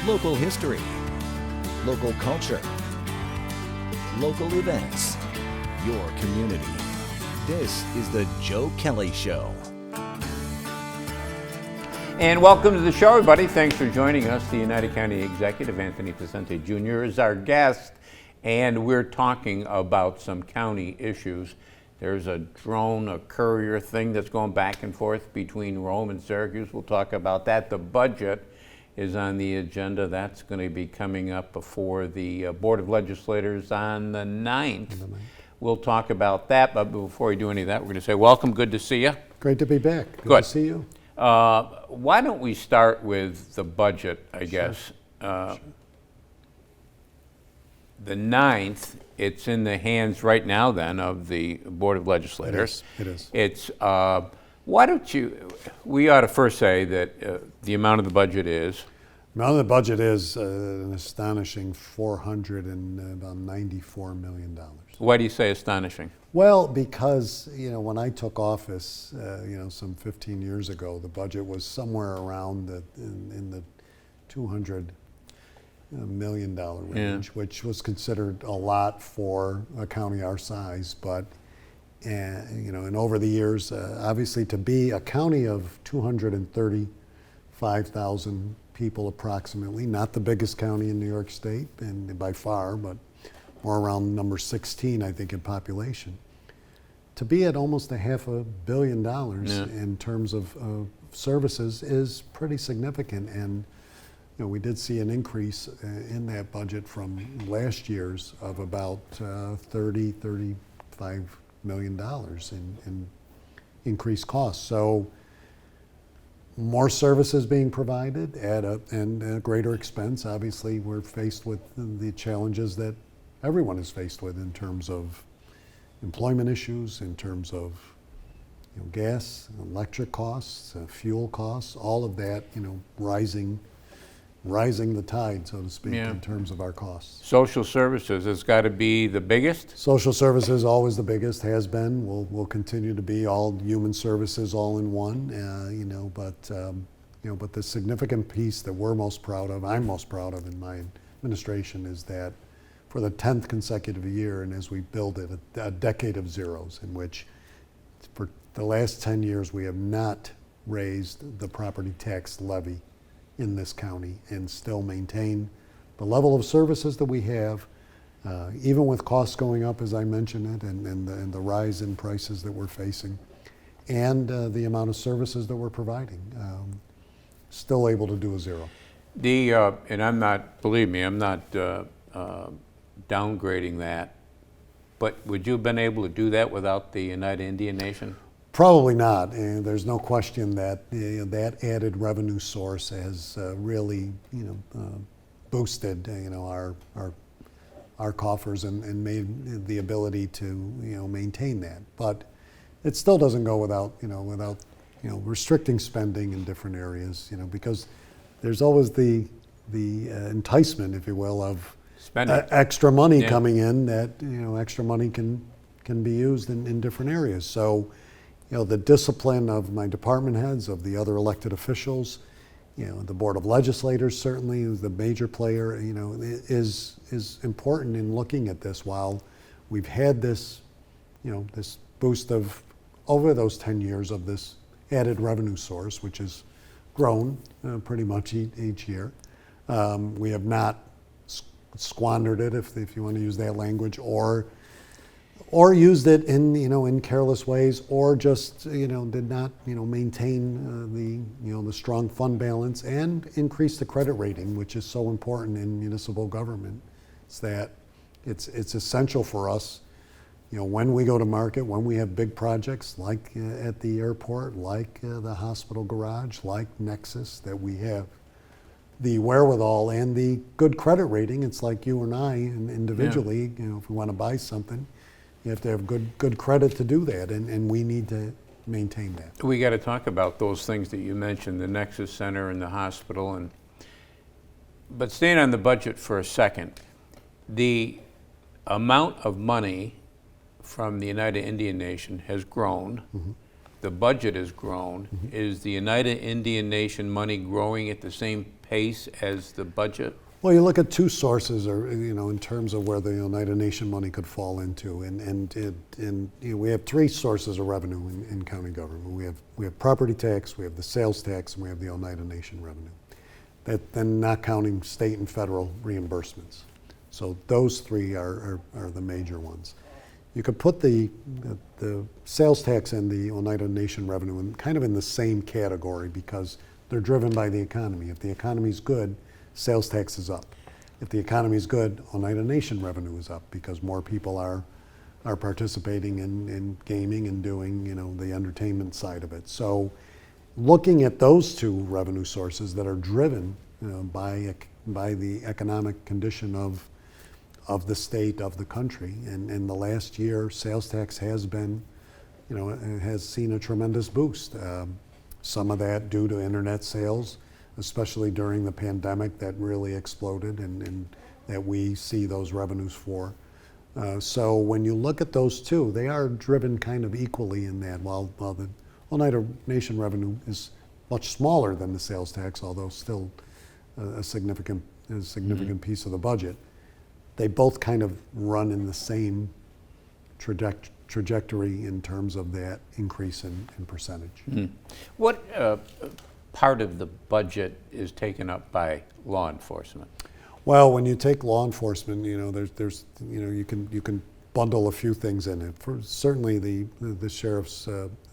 local history, local culture, local events, your community. This is the Joe Kelly Show. And welcome to the show, everybody. Thanks for joining us. The United County Executive, Anthony Picente Jr., is our guest, and we're talking about some county issues. There's a drone, a courier thing that's going back and forth between Rome and Syracuse. We'll talk about that. The budget is on the agenda. That's going to be coming up before the Board of Legislators on the 9th. We'll talk about that, but before we do any of that, we're going to say welcome. Good to see you. Great to be back. Good to see you. Why don't we start with the budget, I guess. Sure. The 9th, it's in the hands right now then of the Board of Legislators. It is. It's, why don't you, we ought to first say that the amount of the budget is? The amount of the budget is an astonishing $494 million. Why do you say astonishing? Well, because, when I took office, some 15 years ago, the budget was somewhere around in the $200 million range, which was considered a lot for a county our size. But, and over the years, obviously to be a county of 235,000 people approximately, not the biggest county in New York State, and by far, but more around number 16, I think, in population. To be at almost $500 million in terms of services is pretty significant. And we did see an increase in that budget from last year's of about $35 million in increased costs. So more services being provided and a greater expense. Obviously, we're faced with the challenges that everyone is faced with in terms of employment issues, in terms of gas, electric costs, fuel costs, all of that, rising the tide, so to speak, in terms of our costs. Social services has got to be the biggest? Social services always the biggest, has been, will continue to be, all human services all in one, but the significant piece that we're most proud of, I'm most proud of in my administration, is that for the 10th consecutive year, and as we build it, a decade of zeros, in which for the last 10 years we have not raised the property tax levy in this county and still maintain the level of services that we have, even with costs going up, as I mentioned it, and the rise in prices that we're facing, and the amount of services that we're providing, still able to do a zero. And I'm not, believe me, I'm not downgrading that, but would you have been able to do that without the Oneida Indian Nation? Probably not, and there's no question that that added revenue source has really, boosted, our coffers and made the ability to, maintain that. But it still doesn't go without restricting spending in different areas, because there's always the enticement, if you will, of extra money coming in. That extra money can be used in different areas. So. The discipline of my department heads, of the other elected officials, the Board of Legislators certainly is the major player, is important in looking at this. While we've had this, this boost of over those 10 years of this added revenue source, which has grown pretty much each year. We have not squandered it, if you want to use that language, or used it in careless ways, or just did not maintain the strong fund balance and increase the credit rating, which is so important in municipal government. It's essential for us, when we go to market, when we have big projects like at the airport, like the hospital garage, like Nexus, that we have the wherewithal and the good credit rating. It's like you and I individually, if we want to buy something, you have to have good credit to do that, and we need to maintain that. We got to talk about those things that you mentioned, the Nexus Center and the hospital. But staying on the budget for a second, the amount of money from the Oneida Indian Nation has grown. Mm-hmm. The budget has grown. Mm-hmm. Is the Oneida Indian Nation money growing at the same pace as the budget? Well, you look at two sources, or in terms of where the Oneida Nation money could fall into, and we have three sources of revenue in county government. We have property tax, we have the sales tax, and we have the Oneida Nation revenue. That then not counting state and federal reimbursements. So those three are the major ones. You could put the sales tax and the Oneida Nation revenue in the same category because they're driven by the economy. If the economy is good, sales tax is up. If the economy is good, Oneida Nation revenue is up because more people are participating in gaming and doing the entertainment side of it. So looking at those two revenue sources that are driven by the economic condition of the state, of the country, and in the last year, sales tax has been, has seen a tremendous boost. Some of that due to internet sales, especially during the pandemic, that really exploded, and that we see those revenues for. So when you look at those two, they are driven kind of equally in that. While the Oneida Nation revenue is much smaller than the sales tax, although still a significant piece of the budget, they both kind of run in the same trajectory in terms of that increase in percentage. What part of the budget is taken up by law enforcement? Well, when you take law enforcement, there's you can bundle a few things in it. For certainly the sheriff's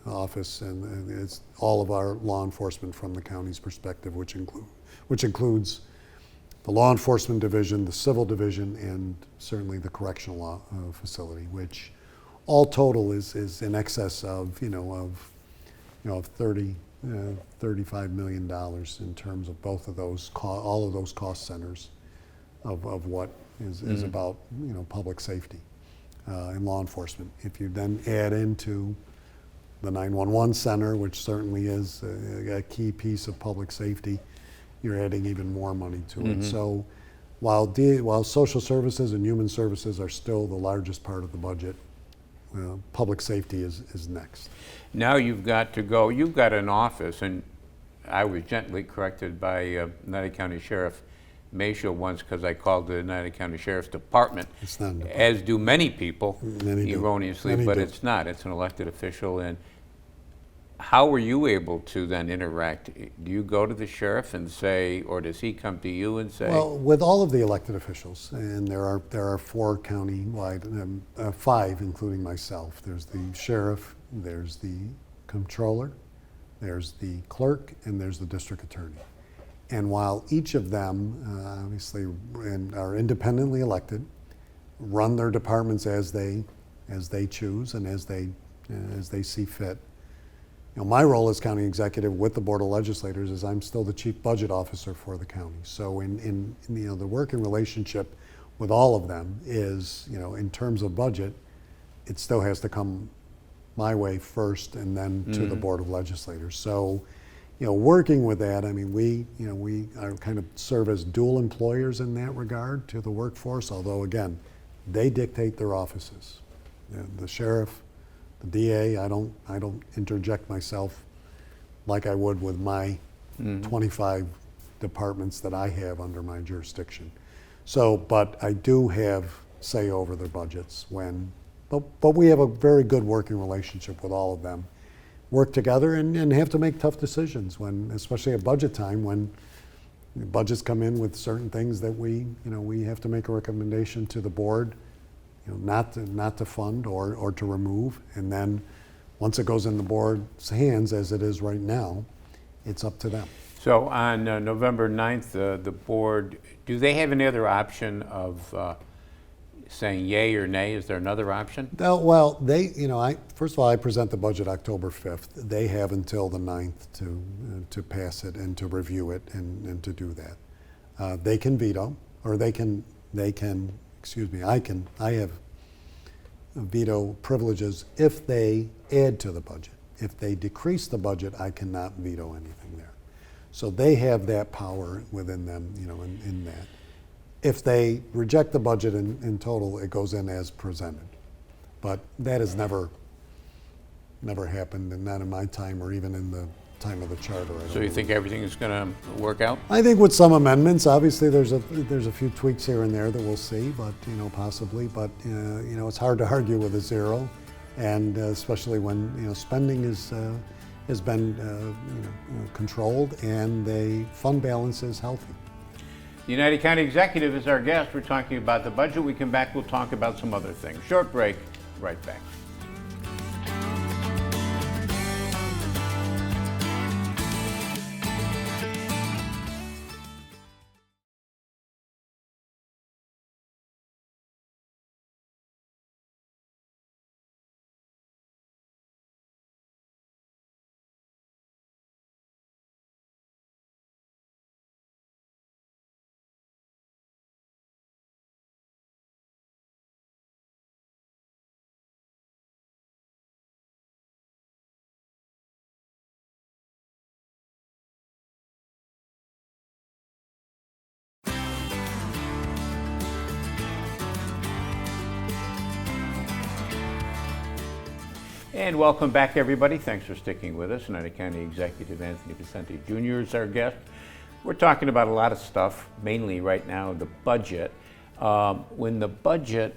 office and it's all of our law enforcement from the county's perspective, which includes the law enforcement division, the civil division, and certainly the correctional law facility, which all total is in excess of $35 million in terms of both of those all of those cost centers of what is about public safety and law enforcement. If you then add into the 911 center, which certainly is a key piece of public safety, you're adding even more money to it. So while social services and human services are still the largest part of the budget, public safety is next. Now you've got an office, and I was gently corrected by Oneida County Sheriff Maciel once because I called the Oneida County Sheriff's Department, It's not an as do many people, Many do. erroneously, Many but do. it's not. It's an elected official. And how were you able to then interact? Do you go to the sheriff and say, or does he come to you and say? Well, with all of the elected officials, and there are 4 county-wide, 5 including myself. There's the sheriff, there's the controller, there's the clerk, and there's the district attorney. And while each of them obviously are independently elected, run their departments as they choose and as they see fit. My role as county executive with the Board of Legislators is I'm still the chief budget officer for the county. So in the working relationship with all of them is, in terms of budget, it still has to come my way first and then to the Board of Legislators. So, working with that, I mean, we are kind of serve as dual employers in that regard to the workforce, although again, they dictate their offices. The sheriff, the DA, I don't interject myself like I would with my 25 departments that I have under my jurisdiction. So, but I do have say over their budgets but we have a very good working relationship with all of them. Work together and have to make tough decisions especially at budget time, when budgets come in with certain things that we have to make a recommendation to the board, not to fund or to remove, and then once it goes in the board's hands, as it is right now, it's up to them. So on November 9th, the board, do they have any other option of saying yay or nay? Is there another option? Well, first of all, I present the budget October 5th. They have until the 9th to pass it and to review it and to do that. They can veto, or I have veto privileges if they add to the budget. If they decrease the budget, I cannot veto anything there. So they have that power within them, in that. If they reject the budget in total, it goes in as presented. But that has never happened, and not in my time or even in the time of the charter. So you think everything is going to work out? I think with some amendments, obviously there's a few tweaks here and there that we'll see, but possibly. But it's hard to argue with a zero, and especially when spending has been controlled and the fund balance is healthy. The United County Executive is our guest. We're talking about the budget. We come back, we'll talk about some other things. Short break, right back. And welcome back, everybody. Thanks for sticking with us. Oneida County Executive Anthony Picente Jr. is our guest. We're talking about a lot of stuff, mainly right now the budget. When the budget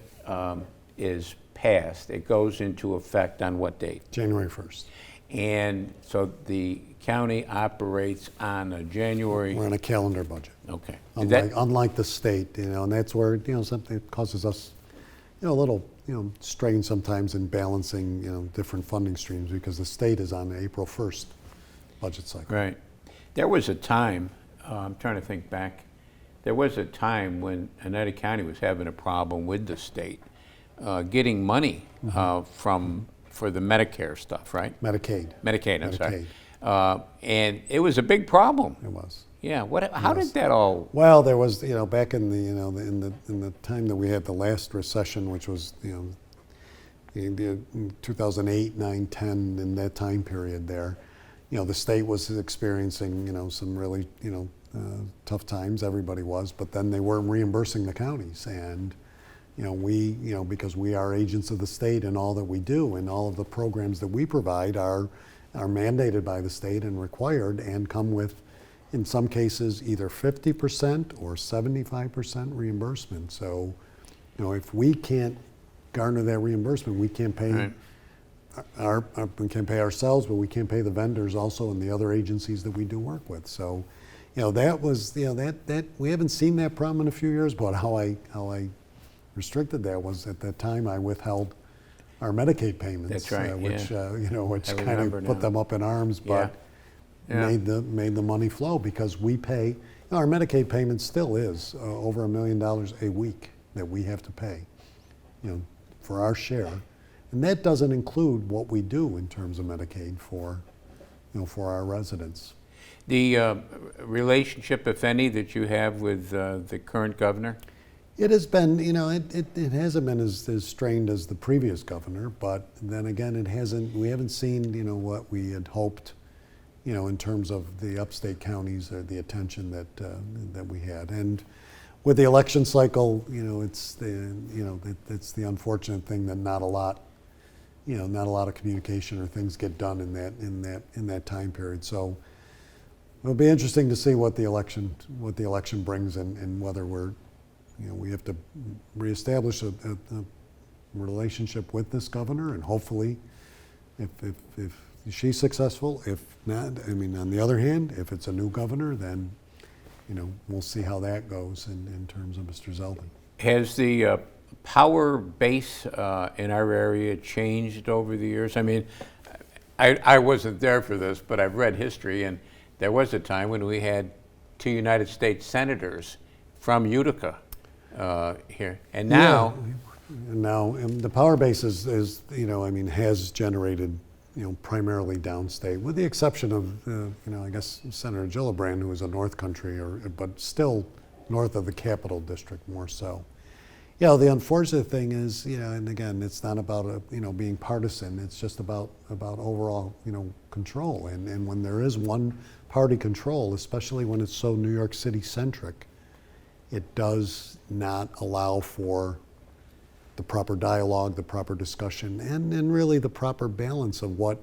is passed, it goes into effect on what date? January 1st. And so the county operates on a January. We're on a calendar budget. Okay. Unlike the state, and that's where something causes us, a little strain sometimes in balancing different funding streams, because the state is on the April 1st budget cycle. Right. There was a time, I'm trying to think back, there was a time when Oneida County was having a problem with the state getting money for the Medicare stuff, right? Medicaid, I'm sorry. And it was a big problem. It was. Yeah. How did that all? Well, there was, back in the, in the time that we had the last recession, which was, in 2008, 9, 10, in that time period there, the state was experiencing, some really, tough times. Everybody was, but then they weren't reimbursing the counties, and we, because we are agents of the state in all that we do, and all of the programs that we provide are mandated by the state and required, and come with, in some cases, either 50% or 75% reimbursement. So, if we can't garner that reimbursement, we can't pay we can't pay ourselves, but we can't pay the vendors also and the other agencies that we do work with. So, that was, that we haven't seen that problem in a few years. But how I restricted that was, at that time I withheld our Medicaid payments. That's right. Which which kind of put now. them up in arms, but. Yeah. Made the money flow, because we pay, our Medicaid payment still is over $1 million a week that we have to pay, for our share, and that doesn't include what we do in terms of Medicaid for our residents. The relationship, if any, that you have with the current governor? It has been, it hasn't been as strained as the previous governor, but then again, we haven't seen, what we had hoped, in terms of the upstate counties, or the attention that we had. And with the election cycle, it's the unfortunate thing that not a lot of communication or things get done in that time period. So it'll be interesting to see what the election brings, and whether we have to reestablish a relationship with this governor, and hopefully, if she's successful. If not, on the other hand, if it's a new governor, then, we'll see how that goes in terms of Mr. Zeldin. Has the power base in our area changed over the years? I wasn't there for this, but I've read history, and there was a time when we had 2 United States senators from Utica here, and now. Yeah. Now, the power base is has generated, primarily downstate, with the exception of, I guess, Senator Gillibrand, who is a North Country, but still north of the Capital District more so. The unfortunate thing is, and again, it's not about being partisan. It's just about overall, control. And when there is one party control, especially when it's so New York City centric, it does not allow for the proper dialogue, the proper discussion, and really the proper balance of what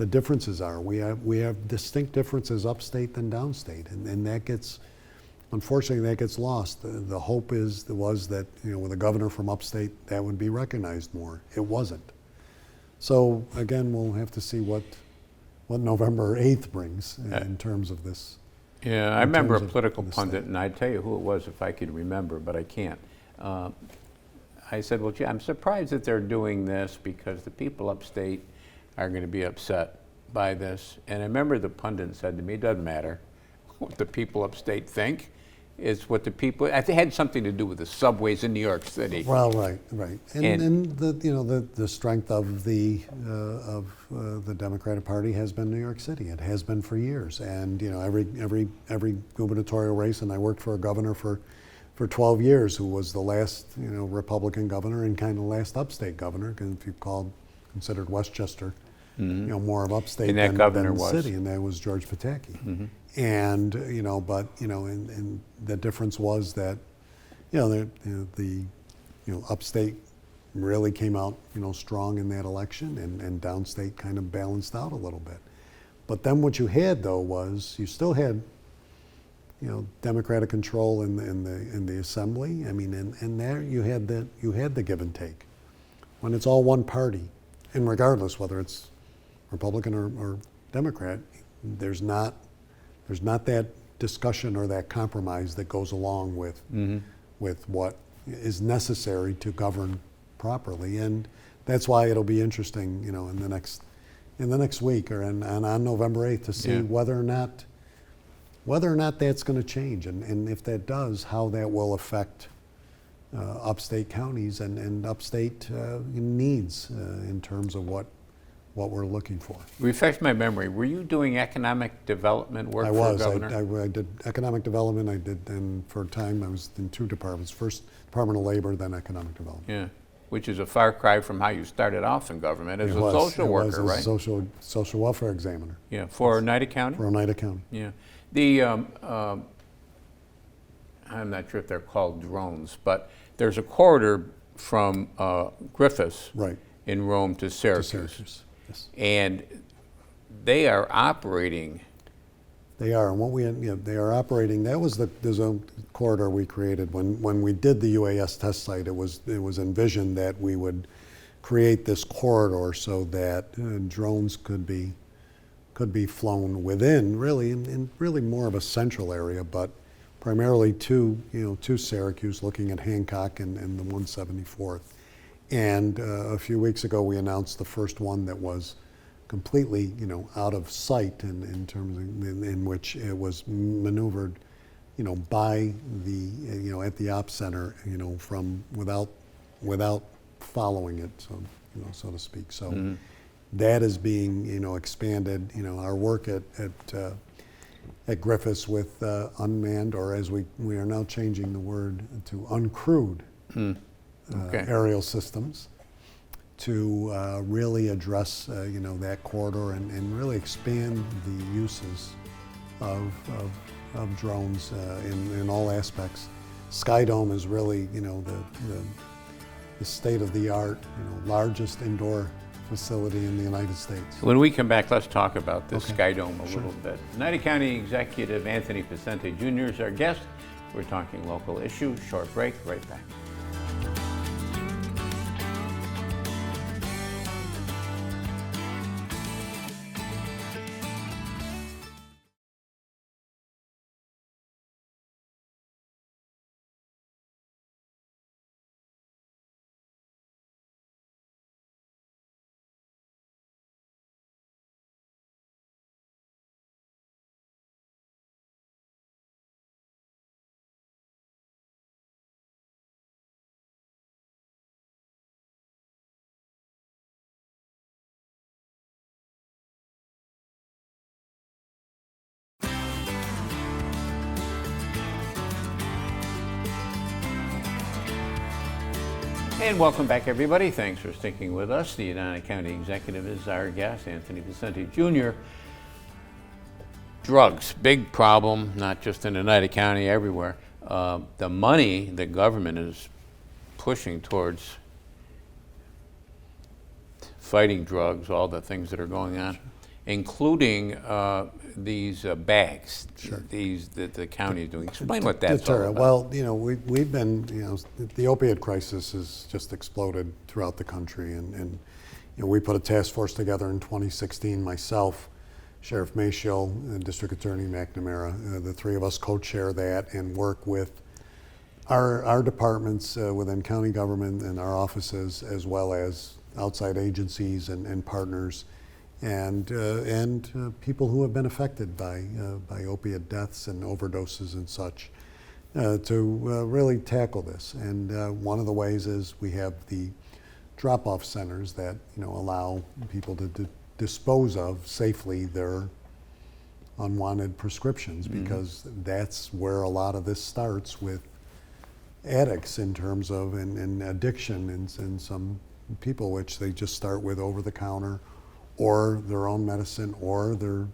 the differences are. We have distinct differences upstate than downstate, and that gets, unfortunately, that gets lost. The hope was that, you know, with a governor from upstate, that would be recognized more. It wasn't. So again, we'll have to see what November 8th brings in terms of this. Yeah, I remember a political pundit, and I'd tell you who it was if I could remember, but I can't. I said, well, gee, I'm surprised that they're doing this because the people upstate are going to be upset by this. And I remember the pundit said to me, it doesn't matter what the people upstate think. It's what the people, I think it had something to do with the subways in New York City. Well, right. And the, you know, the strength of the Democratic Party has been New York City. It has been for years. And, you know, every gubernatorial race, and I worked for a governor for 12 years who was the last, you know, Republican governor and kind of last upstate governor, because if you considered Westchester, you know, more of upstate than the city, and that was George Pataki. And, you know, but, you know, and the difference was that, you know, upstate really came out, you know, strong in that election, and downstate kind of balanced out a little bit. But then what you had, though, was you still had, you know, Democratic control in the assembly. I mean, and there you had the give and take. When it's all one party, and regardless whether it's Republican or Democrat, there's not that discussion or that compromise that goes along with what is necessary to govern properly. And that's why it'll be interesting, you know, in the next week or on November 8th to see whether or not that's going to change, and if that does, how that will affect upstate counties and upstate needs in terms of what we're looking for. Refresh my memory. Were you doing economic development work for a governor? I did economic development. And for a time I was in two departments. First, Department of Labor, then economic development. Yeah, which is a far cry from how you started off in government as a social worker, right? As a social welfare examiner. Yeah, for Oneida County? For Oneida County. Yeah. The, I'm not sure if they're called drones, but there's a corridor from Griffiths in Rome to Syracuse. Yes. And they are operating. They are, and they are operating. That was the zone corridor we created when we did the UAS test site. It was envisioned that we would create this corridor so that drones could be flown within, really, in really more of a central area, but primarily to Syracuse, looking at Hancock and the 174th. And a few weeks ago, we announced the first one that was completely, you know, out of sight in terms of in which it was maneuvered, you know, by the, you know, at the ops center, you know, from without following it, so to speak. So that is being, you know, expanded. You know, our work at Griffiths with unmanned, or as we are now changing the word to uncrewed aerial systems, to really address, you know, that corridor and really expand the uses of drones in all aspects. Skydome is really, you know, the state-of-the-art, you know, largest indoor facility in the United States. When we come back, let's talk about this Skydome a little bit. Oneida County Executive Anthony Picente Jr. is our guest. We're talking local issues. Short break, right back. And welcome back, everybody. Thanks for sticking with us. The Oneida County Executive is our guest, Anthony Picente Jr. Drugs, big problem, not just in Oneida County, everywhere. The money the government is pushing towards fighting drugs, all the things that are going on, including these bags. Sure. These that the county is doing. Explain what that's all Deterrent. about. Well, we've been, the opiate crisis has just exploded throughout the country, and we put a task force together in 2016. Myself, Sheriff Maciel, and District Attorney McNamara, the three of us co-chair that and work with our departments within county government and our offices, as well as outside agencies and partners, and people who have been affected by opiate deaths and overdoses and such, to really tackle this. And one of the ways is we have the drop-off centers that allow people to dispose of safely their unwanted prescriptions, because that's where a lot of this starts with addicts in terms of and addiction and some people, which they just start with over-the-counter or their own medicine or their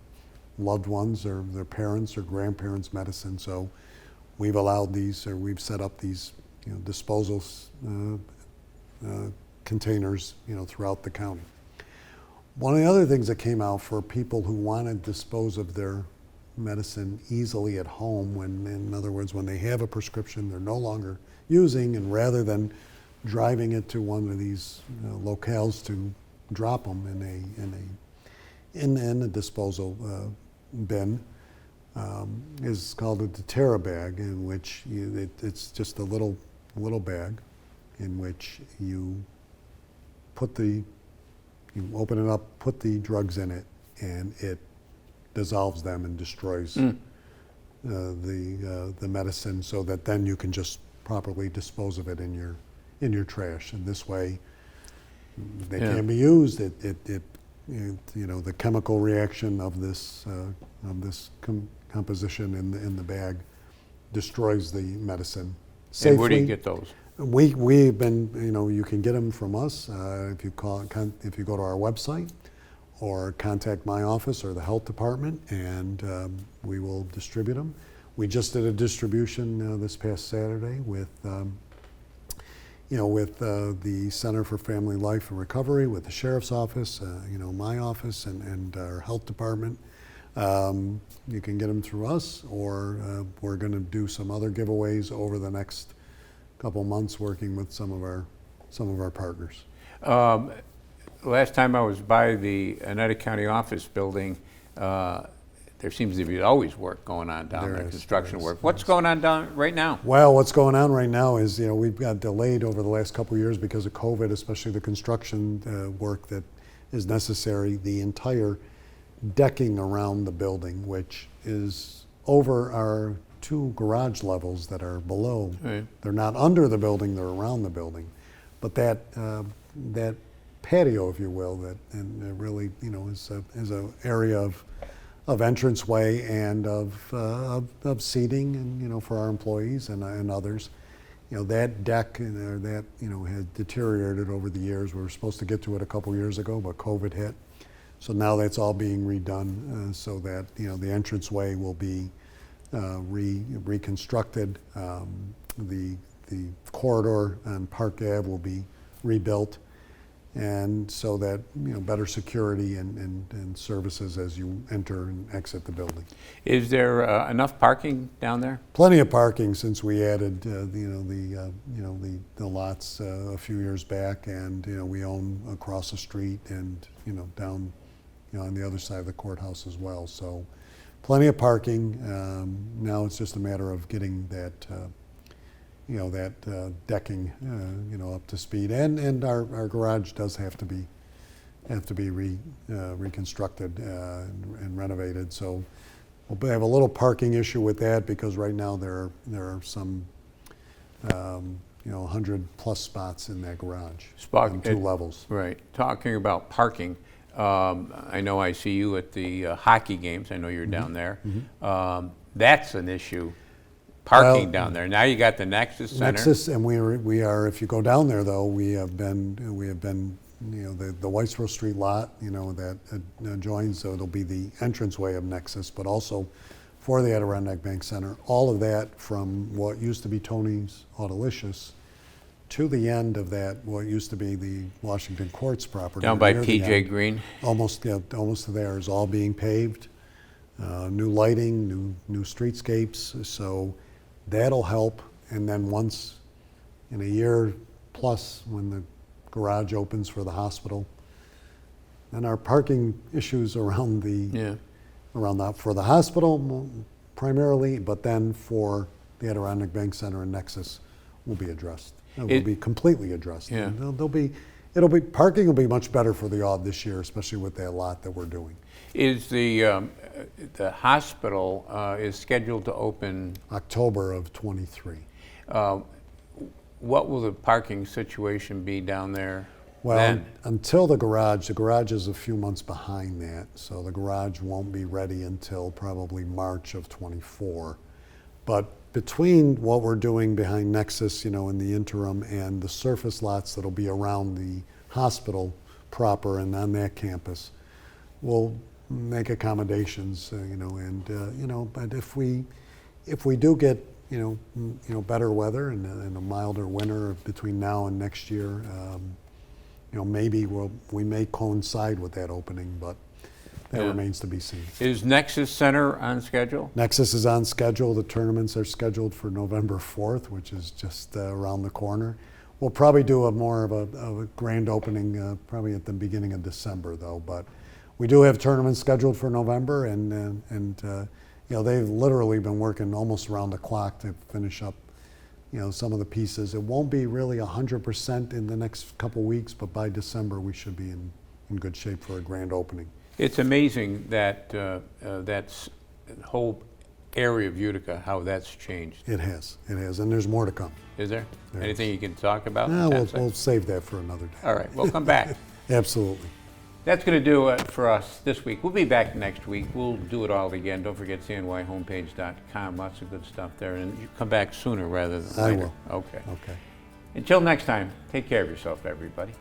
loved ones or their parents or grandparents' medicine. So we've allowed these, or we've set up these disposal containers throughout the county. One of the other things that came out for people who want to dispose of their medicine easily at home, in other words, when they have a prescription they're no longer using, and rather than driving it to one of these locales to drop them in a disposal bin, is called a WUTR bag, in which it's just a little bag in which you open it up, put the drugs in it, and it dissolves them and destroys the medicine, so that then you can just properly dispose of it in your trash. And this way, they can be used. The chemical reaction of this composition in the bag destroys the medicine safely. And where do you get those? We've been, you can get them from us if you go to our website, or contact my office or the health department, and we will distribute them. We just did a distribution this past Saturday with the Center for Family Life and Recovery, with the Sheriff's Office, my office, and our health department. You can get them through us, or we're going to do some other giveaways over the next couple months, working with some of our partners. Last time I was by the Oneida County office building, there seems to be always work going on down there, construction work. What's going on down right now? Well, what's going on right now is, we've got delayed over the last couple of years because of COVID, especially the construction work that is necessary. The entire decking around the building, which is over our 2 garage levels that are below. Right. They're not under the building, they're around the building. But that patio, if you will, that really is an area of entranceway and of seating, and for our employees and others. That deck that had deteriorated over the years. We were supposed to get to it a couple years ago, but COVID hit. So now that's all being redone, so that the entranceway will be reconstructed. The corridor on Park Ave will be rebuilt, and so that better security and services as you enter and exit the building. Is there enough parking down there? Plenty of parking, since we added the lots a few years back, and we own across the street and down on the other side of the courthouse as well. So plenty of parking. Now it's just a matter of getting that decking up to speed, and our garage does have to be reconstructed and renovated. So we'll have a little parking issue with that, because right now there are some 100+ spots in that garage on 2 levels. Right. Talking about parking, I know I see you at the hockey games. I know you're down there. That's an issue. Parking down there. Now you got the Nexus Center. Nexus, and we are. If you go down there, though, we have been. The Whitesboro Street lot, that adjoins. So it'll be the entranceway of Nexus, but also for the Adirondack Bank Center. All of that, from what used to be Tony's Autolicious to the end of that, what used to be the Washington Courts property. Down by near the P.J. end, Green. almost to there is all being paved, new lighting, new streetscapes, so that'll help. And then once in a year plus, when the garage opens for the hospital, and our parking issues around for the hospital primarily, but then for the Adirondack Bank Center and Nexus will be addressed. It will be completely addressed. Yeah. And parking will be much better for the Aud this year, especially with that lot that we're doing. Is the hospital is scheduled to open October of '23. What will the parking situation be down there Well, then? until the garage is a few months behind that, so the garage won't be ready until probably March of '24. But between what we're doing behind Nexus, in the interim, and the surface lots that'll be around the hospital proper and on that campus, we'll make accommodations, but if we do get, better weather and a milder winter between now and next year, maybe we may coincide with that opening, but that remains to be seen. Is Nexus Center on schedule? Nexus is on schedule. The tournaments are scheduled for November 4th, which is just around the corner. We'll probably do more of a grand opening probably at the beginning of December, though. But we do have tournaments scheduled for November, and they've literally been working almost around the clock to finish up some of the pieces. It won't be really 100% in the next couple weeks, but by December we should be in good shape for a grand opening. It's amazing that that's the whole area of Utica, how that's changed. It has, and there's more to come. Is there? There Anything you can talk about? No, we'll save that for another day. All right, we'll come back. Absolutely. That's going to do it for us this week. We'll be back next week. We'll do it all again. Don't forget cnyhomepage.com. Lots of good stuff there. And you come back sooner rather than later. I will. Okay. Okay. Until next time, take care of yourself, everybody.